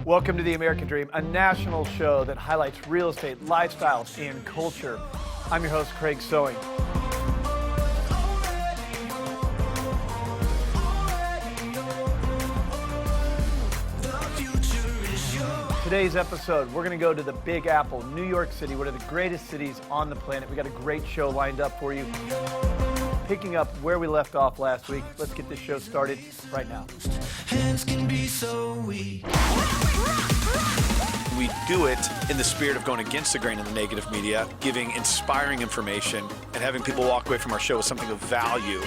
Welcome to The American Dream, a national show that highlights real estate, lifestyle, and culture. I'm your host, Craig Sewing. Today's episode, we're going to go to the Big Apple, New York City, one of the greatest cities on the planet. We got a great show lined up for you. Picking up where we left off last week, let's get this show started right now. Hands can be so weak. We do it in the spirit of going against the grain of the negative media, giving inspiring information, and having people walk away from our show with something of value.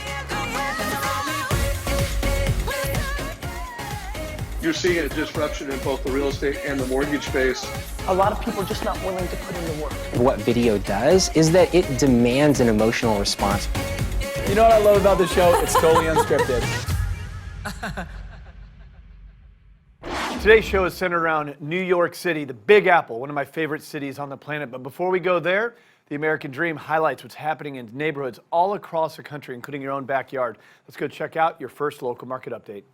You're seeing a disruption in both the real estate and the mortgage space. A lot of people are just not willing to put in the work. What video does is that it demands an emotional response. You know what I love about the show? It's totally unscripted. Today's show is centered around New York City, the Big Apple, one of my favorite cities on the planet. But before we go there, The American Dream highlights what's happening in neighborhoods all across the country, including your own backyard. Let's go check out your first local market update.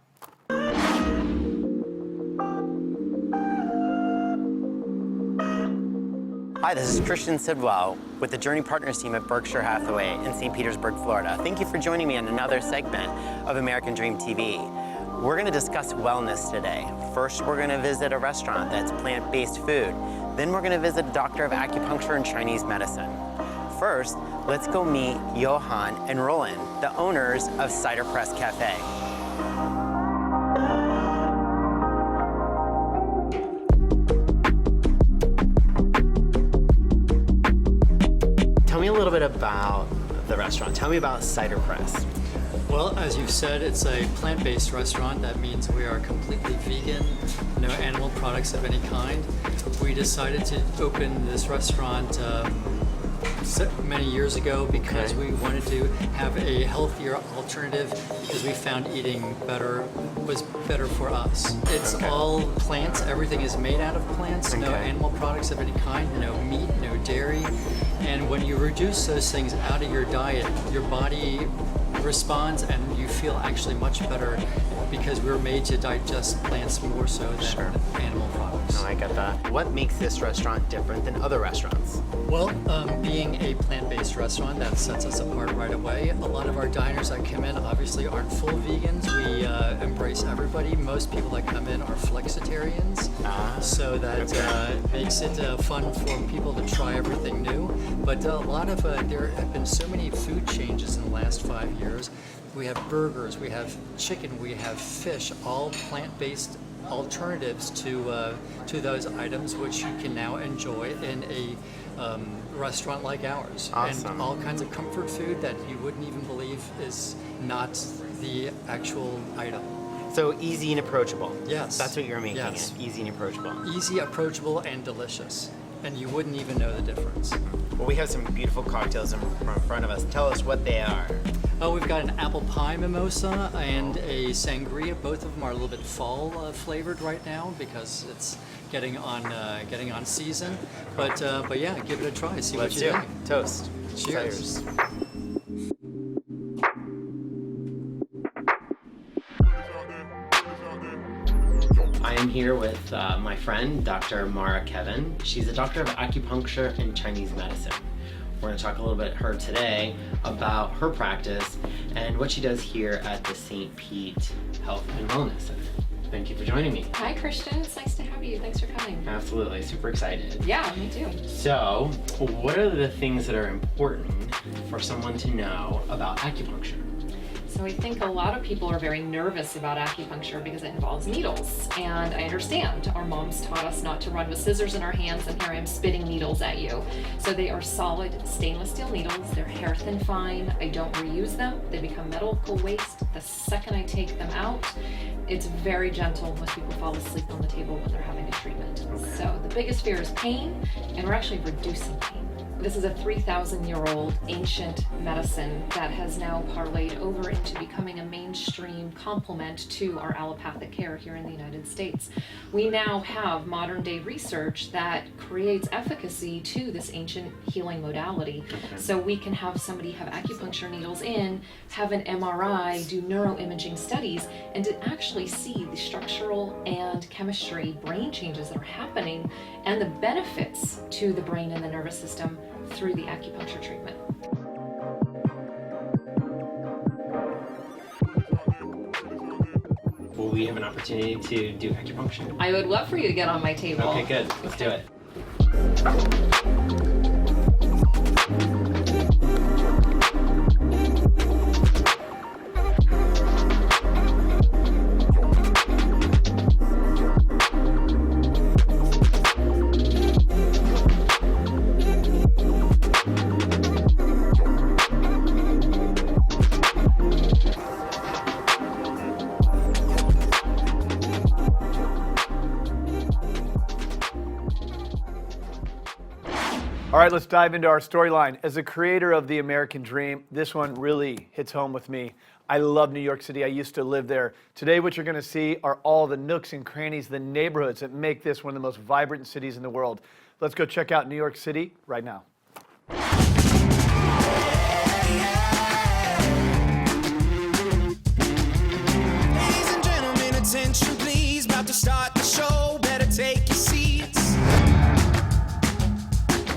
Hi, this is Christian Sidwell with the Journey Partners team at Berkshire Hathaway in St. Petersburg, Florida. Thank you for joining me on another segment of American Dream TV. We're going to discuss wellness today. First, we're going to visit a restaurant that's plant-based food. Then we're going to visit a doctor of acupuncture and Chinese medicine. First, let's go meet Johan and Roland, the owners of Cider Press Cafe. Tell me a little bit about the restaurant. Tell me about Cider Press. Well, as you've said, it's a plant-based restaurant. That means we are completely vegan, no animal products of any kind. We decided to open this restaurant many years ago because we wanted to have a healthier alternative because we found eating better was better for us. It's all plants. Everything is made out of plants, no animal products of any kind, no meat, no dairy. And when you reduce those things out of your diet, your body responds and you feel actually much better because we're made to digest plants more so than animal products. No, I get that. What makes this restaurant different than other restaurants? Well, being a plant-based restaurant, that sets us apart right away. A lot of our diners that come in obviously aren't full vegans. We embrace everybody. Most people that come in are flexitarians, so that makes it fun for people to try everything new. But a lot of there have been so many food changes in the last 5 years. We have burgers, we have chicken, we have fish, all plant-based alternatives to those items, which you can now enjoy in a restaurant like ours. Awesome. And all kinds of comfort food that you wouldn't even believe is not the actual item. So easy and approachable. Yes. That's what you're making Yes. it, easy and approachable. Easy, approachable, and delicious. And you wouldn't even know the difference. Well, we have some beautiful cocktails in front of us. Tell us what they are. Oh, we've got an apple pie mimosa and a sangria. Both of them are a little bit fall flavored right now because it's getting on season. But yeah, give it a try. See Let's what you do think. it. Toast. Cheers. I am here with my friend, Dr. Mara Kevin. She's a doctor of acupuncture and Chinese medicine. We're going to talk a little bit her today about her practice and what she does here at the St. Pete Health and Wellness Center. Thank you for joining me. Hi, Christian. It's nice to have you. Thanks for coming. Absolutely. Super excited. Yeah, me too. So, what are the things that are important for someone to know about acupuncture? So I think a lot of people are very nervous about acupuncture because it involves needles. And I understand. Our moms taught us not to run with scissors in our hands, and here I am spitting needles at you. So they are solid stainless steel needles. They're hair thin fine. I don't reuse them. They become medical waste the second I take them out. It's very gentle. Most people fall asleep on the table when they're having a treatment. So the biggest fear is pain, and we're actually reducing pain. This is a 3,000-year-old ancient medicine that has now parlayed over into becoming a mainstream complement to our allopathic care here in the United States. We now have modern-day research that creates efficacy to this ancient healing modality. So we can have somebody have acupuncture needles in, have an MRI, do neuroimaging studies, and to actually see the structural and chemistry brain changes that are happening and the benefits to the brain and the nervous system through the acupuncture treatment. Will we have an opportunity to do acupuncture? I would love for you to get on my table. Okay, good. Let's do it. All right, let's dive into our storyline. As a creator of the American Dream, this one really hits home with me. I love New York City. I used to live there. Today, what you're going to see are all the nooks and crannies, the neighborhoods that make this one of the most vibrant cities in the world. Let's go check out New York City right now. Ladies and gentlemen, attention please. About to start the show. Better take your seats.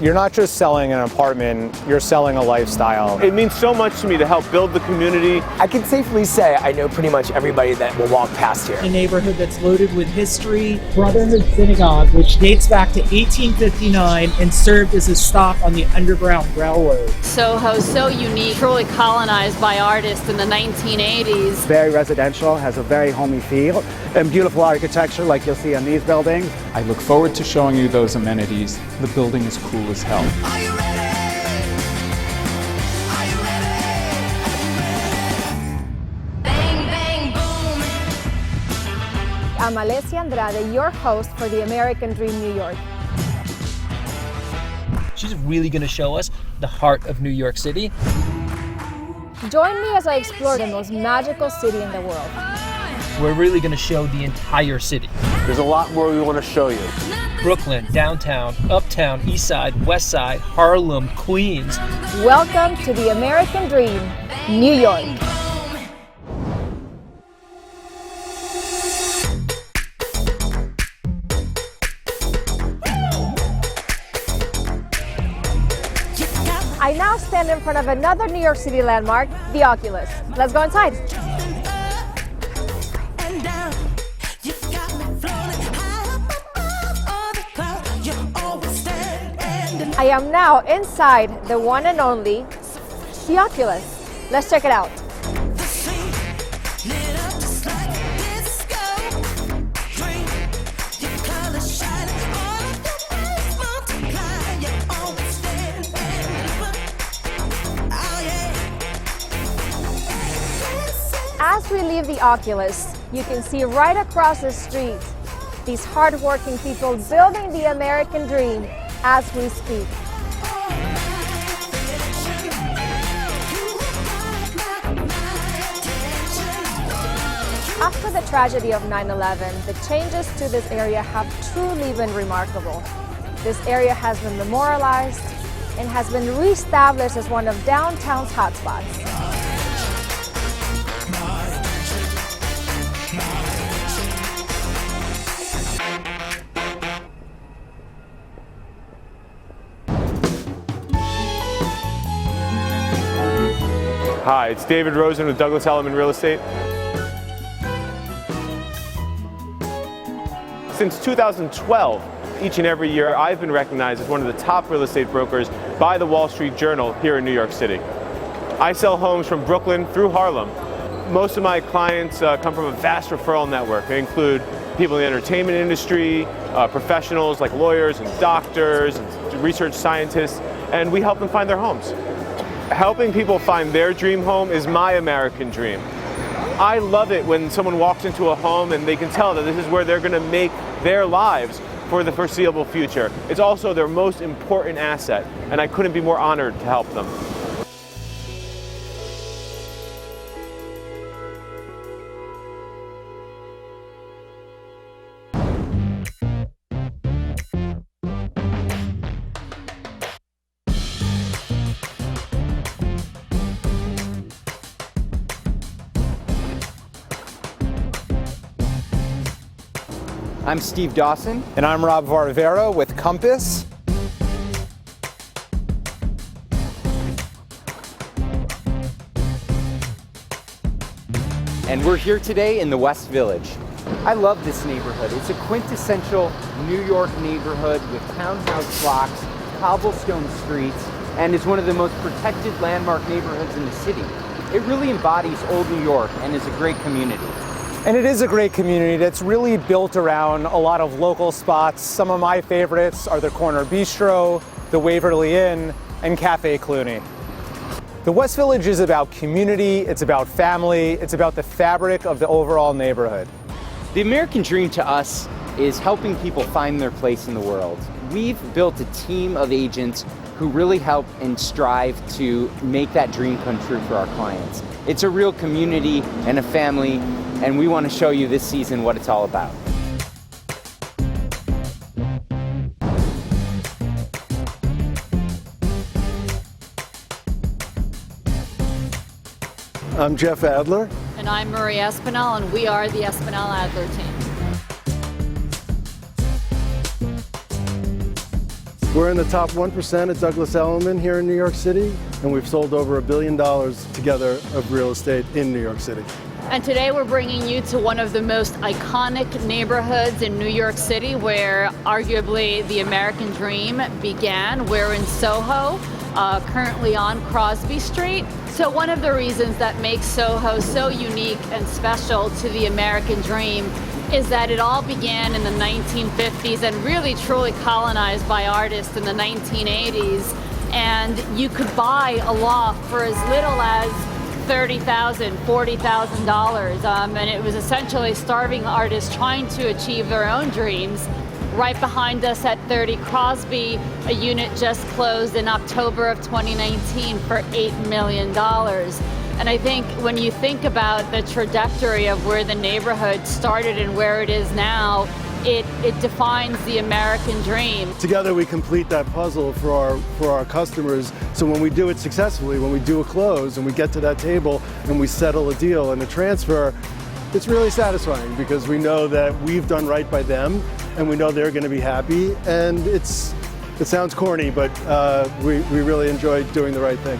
You're not just selling an apartment, you're selling a lifestyle. It means so much to me to help build the community. I can safely say I know pretty much everybody that will walk past here. A neighborhood that's loaded with history. Brotherhood Synagogue, which dates back to 1859 and served as a stop on the Underground Railroad. Soho, so unique, truly colonized by artists in the 1980s. Very residential, has a very homey feel, and beautiful architecture like you'll see on these buildings. I look forward to showing you those amenities. The building is cool as hell. Are you ready? Are you ready? Bang, bang, boom. I'm Alessia Andrade, your host for the American Dream New York. She's really going to show us the heart of New York City. Join me as I explore the most magical city in the world. We're really going to show the entire city. There's a lot more we want to show you. Brooklyn, downtown, uptown, east side, west side, Harlem, Queens. Welcome to the American Dream, New York. I now stand in front of another New York City landmark, the Oculus. Let's go inside. I am now inside the one and only, the Oculus. Let's check it out. As we leave the Oculus, you can see right across the street these hardworking people building the American dream as we speak. After the tragedy of 9/11, the changes to this area have truly been remarkable. This area has been memorialized and has been reestablished as one of downtown's hotspots. Hi, it's David Rosen with Douglas Elliman Real Estate. Since 2012, each and every year, I've been recognized as one of the top real estate brokers by the Wall Street Journal here in New York City. I sell homes from Brooklyn through Harlem. Most of my clients come from a vast referral network. They include people in the entertainment industry, professionals like lawyers and doctors, and research scientists, and we help them find their homes. Helping people find their dream home is my American dream. I love it when someone walks into a home and they can tell that this is where they're going to make their lives. for the foreseeable future. It's also their most important asset, and I couldn't be more honored to help them. I'm Steve Dawson. And I'm Rob Varvero with Compass. And we're here today in the West Village. I love this neighborhood. It's a quintessential New York neighborhood with townhouse blocks, cobblestone streets, and is one of the most protected landmark neighborhoods in the city. It really embodies old New York and is a great community. And it is a great community that's really built around a lot of local spots. Some of my favorites are the Corner Bistro, the Waverly Inn, and Cafe Cluny. The West Village is about community, it's about family, it's about the fabric of the overall neighborhood. The American dream to us is helping people find their place in the world. We've built a team of agents who really help and strive to make that dream come true for our clients. It's a real community and a family, and we want to show you this season what it's all about. I'm Jeff Adler. And I'm Marie Espinal, and we are the Espinal Adler team. We're in the top 1% at Douglas Elliman here in New York City, and we've sold over $1 billion together of real estate in New York City. And today we're bringing you to one of the most iconic neighborhoods in New York City, where arguably the American dream began. We're in Soho, currently on Crosby Street. So one of the reasons that makes Soho so unique and special to the American dream is that it all began in the 1950s and really truly colonized by artists in the 1980s. And you could buy a loft for as little as $30,000, $40,000, and it was essentially starving artists trying to achieve their own dreams. Right behind us at 30 Crosby, a unit just closed in October of 2019 for $8 million. And I think when you think about the trajectory of where the neighborhood started and where it is now, it defines the American dream. Together we complete that puzzle for our customers, so when we do it successfully, when we do a close and we get to that table and we settle a deal and a transfer, it's really satisfying because we know that we've done right by them and we know they're going to be happy, and it sounds corny, but we really enjoy doing the right thing.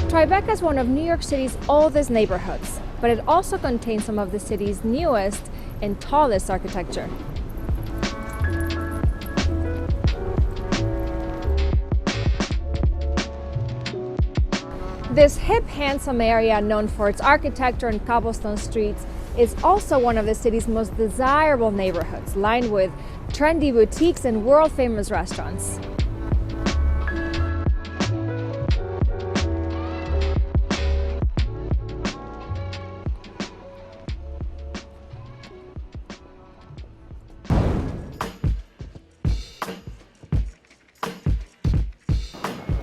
Tribeca is one of New York City's oldest neighborhoods, but it also contains some of the city's newest and tallest architecture. This hip, handsome area, known for its architecture and cobblestone streets, is also one of the city's most desirable neighborhoods, lined with trendy boutiques and world-famous restaurants.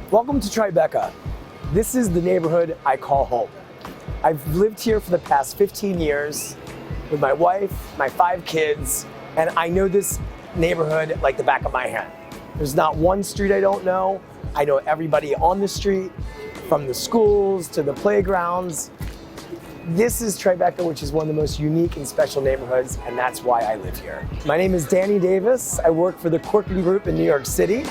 Welcome to Tribeca. This is the neighborhood I call home. I've lived here for the past 15 years with my wife, my 5 kids, and I know this neighborhood like the back of my hand. There's not one street I don't know. I know everybody on the street, from the schools to the playgrounds. This is Tribeca, which is one of the most unique and special neighborhoods, and that's why I live here. My name is Danny Davis. I work for the Corcoran Group in New York City.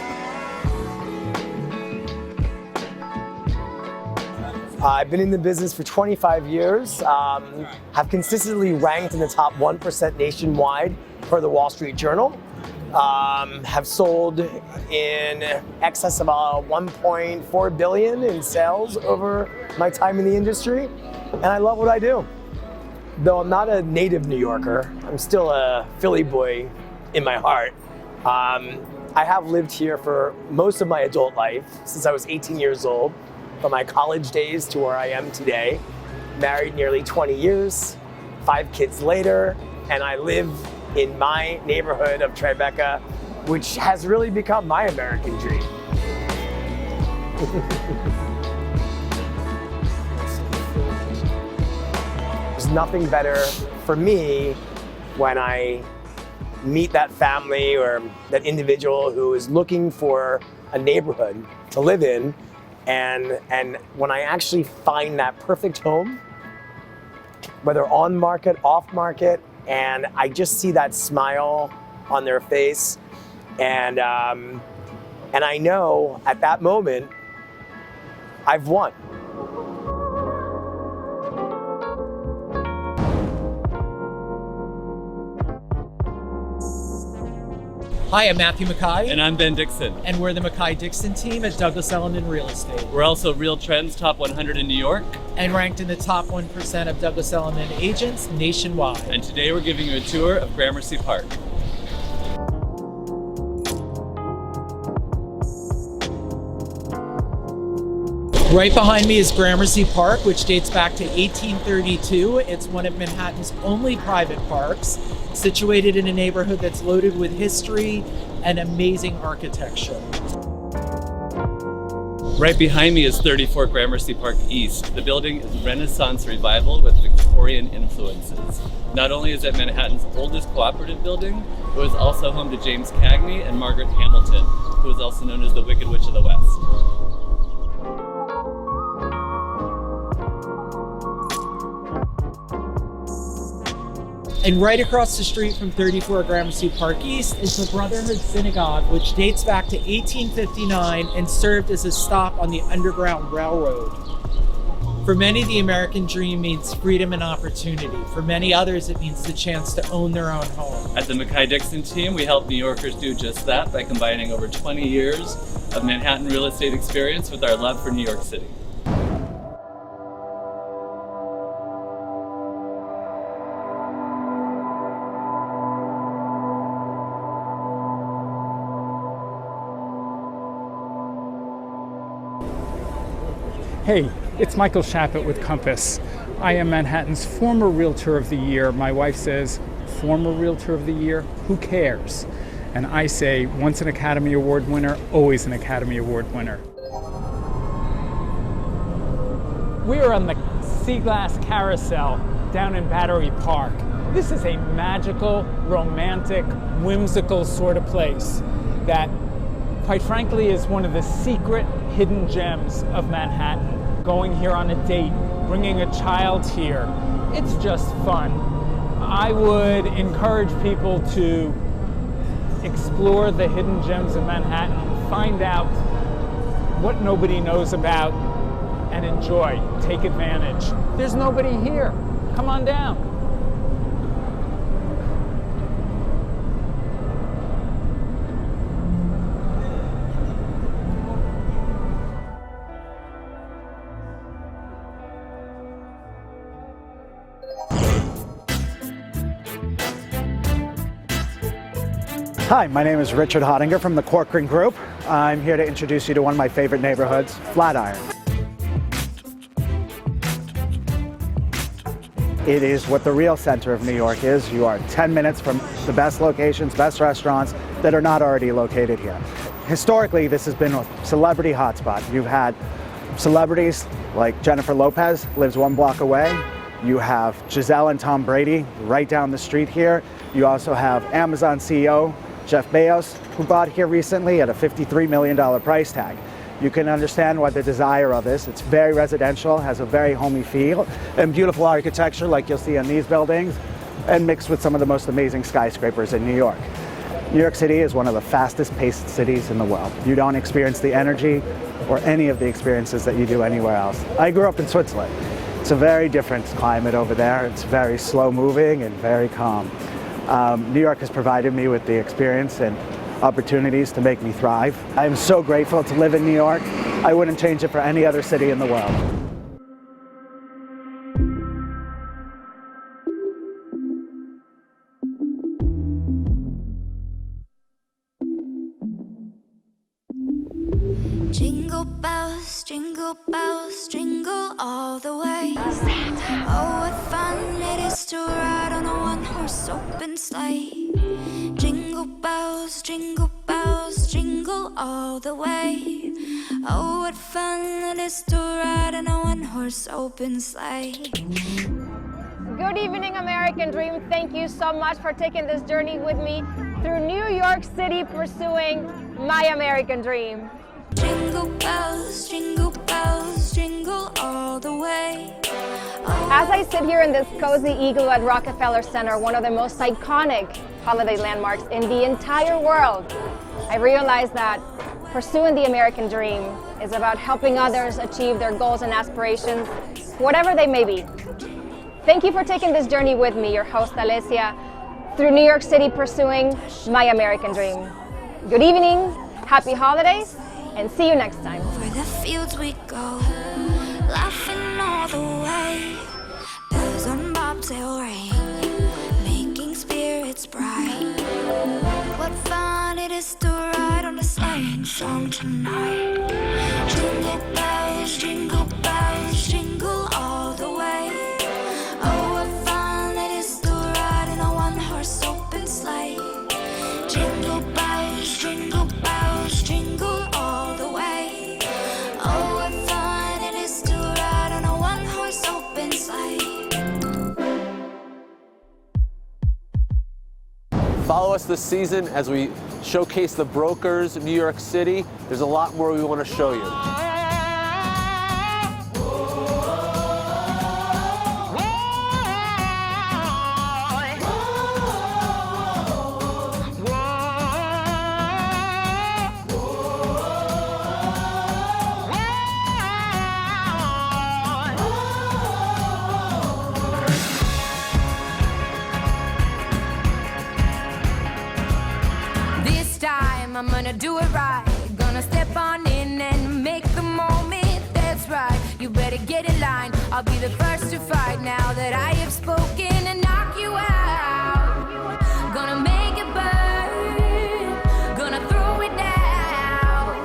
I've been in the business for 25 years, have consistently ranked in the top 1% nationwide per the Wall Street Journal, have sold in excess of $1.4 billion in sales over my time in the industry, and I love what I do. Though I'm not a native New Yorker, I'm still a Philly boy in my heart. I have lived here for most of my adult life, since I was 18 years old. from my college days to where I am today. Married nearly 20 years, 5 kids later, and I live in my neighborhood of Tribeca, which has really become my American dream. There's nothing better for me when I meet that family or that individual who is looking for a neighborhood to live in, and when I actually find that perfect home, whether on market, off market, and I just see that smile on their face, and I know at that moment I've won. Hi, I'm Matthew Mackay. And I'm Ben Dixon. And we're the Mackay-Dixon team at Douglas Elliman Real Estate. We're also Real Trends Top 100 in New York. And ranked in the top 1% of Douglas Elliman agents nationwide. And today we're giving you a tour of Gramercy Park. Right behind me is Gramercy Park, which dates back to 1832. It's one of Manhattan's only private parks, situated in a neighborhood that's loaded with history and amazing architecture. Right behind me is 34 Gramercy Park East. The building is Renaissance Revival with Victorian influences. Not only is it Manhattan's oldest cooperative building, it was also home to James Cagney and Margaret Hamilton, who is also known as the Wicked Witch of the West. And right across the street from 34 Gramercy Park East is the Brotherhood Synagogue, which dates back to 1859 and served as a stop on the Underground Railroad. For many, the American dream means freedom and opportunity. For many others, it means the chance to own their own home. At the Mackay-Dixon team, we help New Yorkers do just that by combining over 20 years of Manhattan real estate experience with our love for New York City. Hey, it's Michael Shappett with Compass. I am Manhattan's former Realtor of the Year. My wife says, former Realtor of the Year? Who cares? And I say, once an Academy Award winner, always an Academy Award winner. We are on the Sea Glass Carousel down in Battery Park. This is a magical, romantic, whimsical sort of place that, quite frankly, is one of the secret hidden gems of Manhattan. Going here on a date, bringing a child here, it's just fun. I would encourage people to explore the hidden gems of Manhattan, find out what nobody knows about, and enjoy, take advantage. There's nobody here. Come on down. Hi, my name is Richard Hottinger from the Corcoran Group. I'm here to introduce you to one of my favorite neighborhoods, Flatiron. It is what the real center of New York is. You are 10 minutes from the best locations, best restaurants that are not already located here. Historically, this has been a celebrity hotspot. You've had celebrities like Jennifer Lopez, lives 1 block away. You have Giselle and Tom Brady right down the street here. You also have Amazon CEO Jeff Bezos, who bought here recently at a $53 million price tag. You can understand why the desire of this. It's very residential, has a very homey feel, and beautiful architecture like you'll see on these buildings, and mixed with some of the most amazing skyscrapers in New York. New York City is one of the fastest paced cities in the world. You don't experience the energy or any of the experiences that you do anywhere else. I grew up in Switzerland. It's a very different climate over there. It's very slow moving and very calm. New York has provided me with the experience and opportunities to make me thrive. I'm so grateful to live in New York. I wouldn't change it for any other city in the world. Jingle bells, jingle all the way. Oh, what fun it is to ride on a one-horse open sleigh. Jingle bells, jingle all the way. Oh, what fun it is to ride on a one-horse open sleigh. Good evening, American Dream. Thank you so much for taking this journey with me through New York City, pursuing my American dream. Jingle bells, jingle all the way. As I sit here in this cozy igloo at Rockefeller Center, one of the most iconic holiday landmarks in the entire world, I realize that pursuing the American dream is about helping others achieve their goals and aspirations, whatever they may be. Thank you for taking this journey with me, your host, Alessia, through New York City, pursuing my American dream. Good evening, happy holidays, and see you next time. Over the fields we go, laughing all the way. Bells on bobtail ring, making spirits bright. What fun it is to ride on a sleighing song tonight. Jingle bells, jingle all the way. Oh, what fun it is to ride in a one-horse open sleigh. Jingle bells, jingle all the way. Oh, what fun it is to ride on a one-horse open sleigh. Follow us this season as we showcase the brokers in New York City. There's a lot more we want to show you. I'm gonna do it right. Gonna step on in and make the moment. That's right. You better get in line. I'll be the first to fight now that I have spoken and knock you out. Gonna make it burn. Gonna throw it down.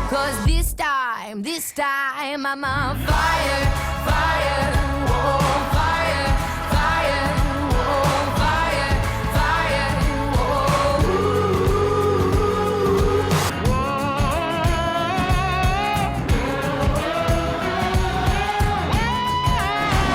'Cause this time I'm on fire, fire, whoa, fire, fire, whoa, fire, fire, whoa.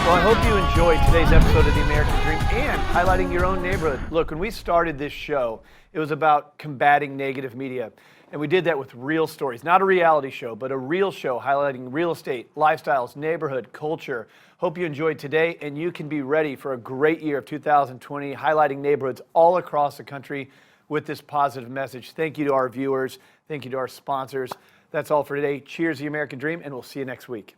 Well, I hope you enjoyed today's episode of The American Dream and highlighting your own neighborhood. Look, when we started this show, it was about combating negative media. And we did that with real stories, not a reality show, but a real show highlighting real estate, lifestyles, neighborhood, culture. Hope you enjoyed today, and you can be ready for a great year of 2020, highlighting neighborhoods all across the country with this positive message. Thank you to our viewers. Thank you to our sponsors. That's all for today. Cheers, The American Dream, and we'll see you next week.